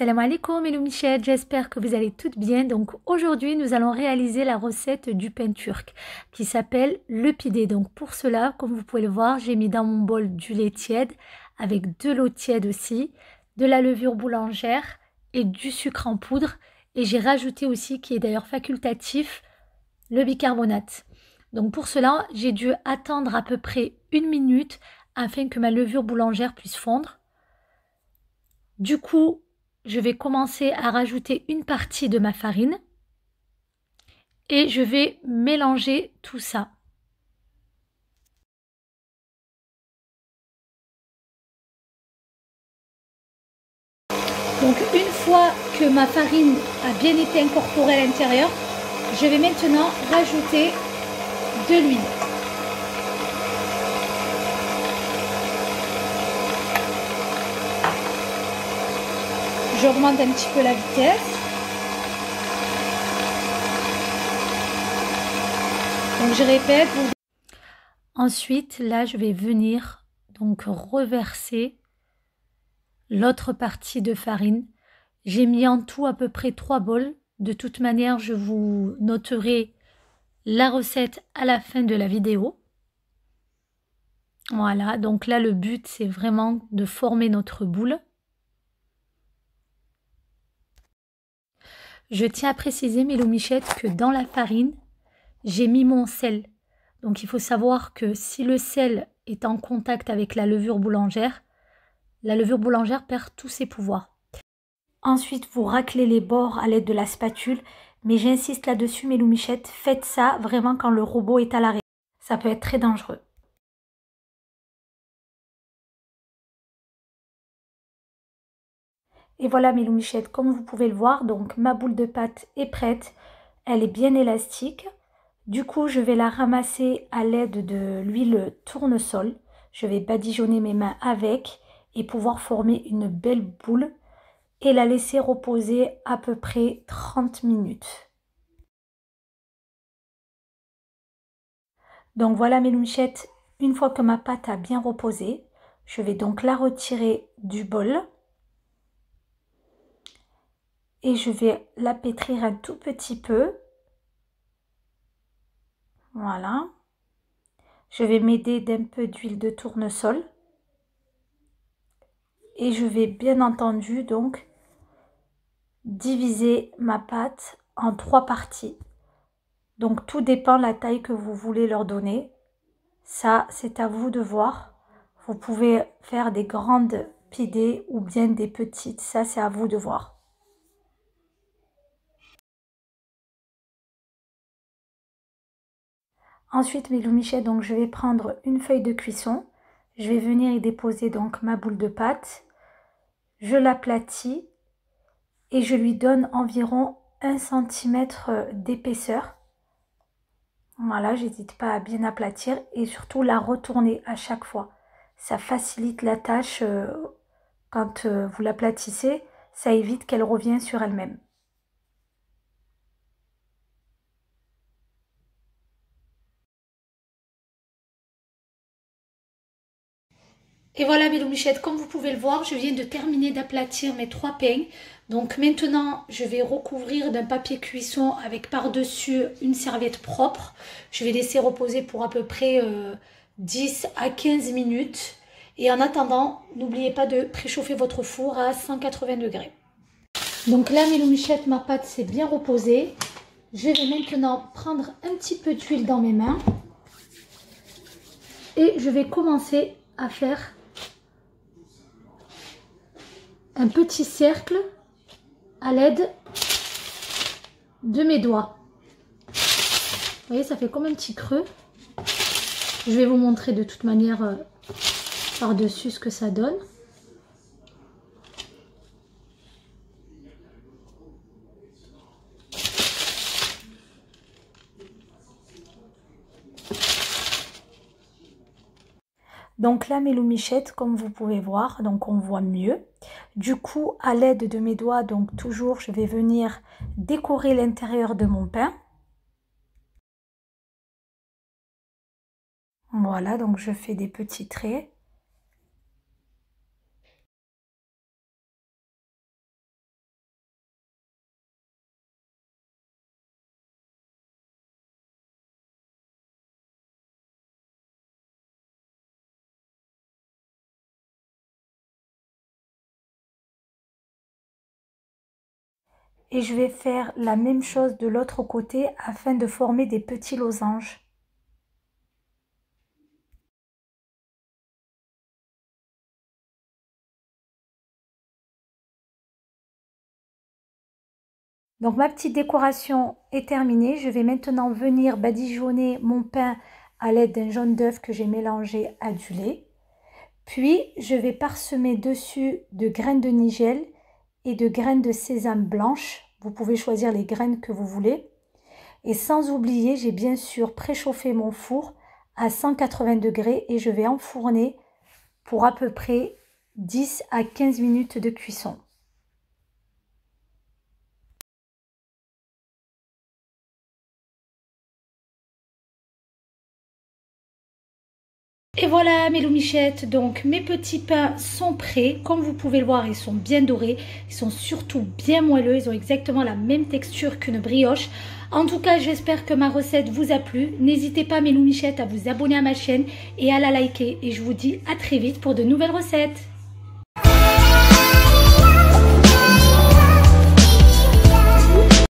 Salam alaikum Hello Michel, j'espère que vous allez toutes bien. Donc aujourd'hui nous allons réaliser la recette du pain turc qui s'appelle le pidé. Donc pour cela, comme vous pouvez le voir, j'ai mis dans mon bol du lait tiède avec de l'eau tiède aussi, de la levure boulangère et du sucre en poudre. Et j'ai rajouté aussi, qui est d'ailleurs facultatif, le bicarbonate. Donc pour cela, j'ai dû attendre à peu près 1 minute afin que ma levure boulangère puisse fondre. Du coup, je vais commencer à rajouter une partie de ma farine et je vais mélanger tout ça. Donc une fois que ma farine a bien été incorporée à l'intérieur, je vais maintenant rajouter de l'huile. J'augmente un petit peu la vitesse. Donc je répète. Ensuite, là, je vais venir donc reverser l'autre partie de farine. J'ai mis en tout à peu près 3 bols. De toute manière, je vous noterai la recette à la fin de la vidéo. Voilà, donc là, le but, c'est vraiment de former notre boule. Je tiens à préciser, mes michettes, que dans la farine, j'ai mis mon sel. Donc il faut savoir que si le sel est en contact avec la levure boulangère perd tous ses pouvoirs. Ensuite, vous raclez les bords à l'aide de la spatule. Mais j'insiste là-dessus, mes michettes, faites ça vraiment quand le robot est à l'arrêt. Ça peut être très dangereux. Et voilà mes michettes, comme vous pouvez le voir, donc ma boule de pâte est prête. Elle est bien élastique. Du coup, je vais la ramasser à l'aide de l'huile tournesol. Je vais badigeonner mes mains avec et pouvoir former une belle boule et la laisser reposer à peu près 30 minutes. Donc voilà mes michettes, une fois que ma pâte a bien reposé, je vais donc la retirer du bol. Et je vais la pétrir un tout petit peu. Voilà. Je vais m'aider d'un peu d'huile de tournesol. Et je vais bien entendu donc diviser ma pâte en 3 parties. Donc tout dépend de la taille que vous voulez leur donner. Ça, c'est à vous de voir. Vous pouvez faire des grandes pidées ou bien des petites. Ça, c'est à vous de voir. Ensuite, mes loumichets, donc je vais prendre une feuille de cuisson. Je vais venir y déposer donc ma boule de pâte. Je l'aplatis et je lui donne environ 1 cm d'épaisseur. Voilà, j'hésite pas à bien aplatir et surtout la retourner à chaque fois. Ça facilite la tâche quand vous l'aplatissez, ça évite qu'elle revienne sur elle-même. Et voilà mes loumichettes, comme vous pouvez le voir, je viens de terminer d'aplatir mes 3 pains. Donc maintenant, je vais recouvrir d'un papier cuisson avec par-dessus une serviette propre. Je vais laisser reposer pour à peu près 10 à 15 minutes. Et en attendant, n'oubliez pas de préchauffer votre four à 180 degrés. Donc là mes loumichettes, ma pâte s'est bien reposée. Je vais maintenant prendre un petit peu d'huile dans mes mains. Et je vais commencer à faire un petit cercle à l'aide de mes doigts. Vous voyez, ça fait comme un petit creux. Je vais vous montrer de toute manière par-dessus ce que ça donne. Donc là mes loumichettes, comme vous pouvez voir, donc on voit mieux. Du coup, à l'aide de mes doigts, donc toujours, je vais venir décorer l'intérieur de mon pain. Voilà, donc je fais des petits traits. Et je vais faire la même chose de l'autre côté afin de former des petits losanges. Donc ma petite décoration est terminée. Je vais maintenant venir badigeonner mon pain à l'aide d'un jaune d'œuf que j'ai mélangé à du lait. Puis je vais parsemer dessus de graines de nigel et de graines de sésame blanches. Vous pouvez choisir les graines que vous voulez. Et sans oublier, j'ai bien sûr préchauffé mon four à 180 degrés et je vais enfourner pour à peu près 10 à 15 minutes de cuisson. Et voilà mes loumichettes, donc mes petits pains sont prêts. Comme vous pouvez le voir, ils sont bien dorés, ils sont surtout bien moelleux, ils ont exactement la même texture qu'une brioche. En tout cas, j'espère que ma recette vous a plu. N'hésitez pas mes loumichettes à vous abonner à ma chaîne et à la liker. Et je vous dis à très vite pour de nouvelles recettes.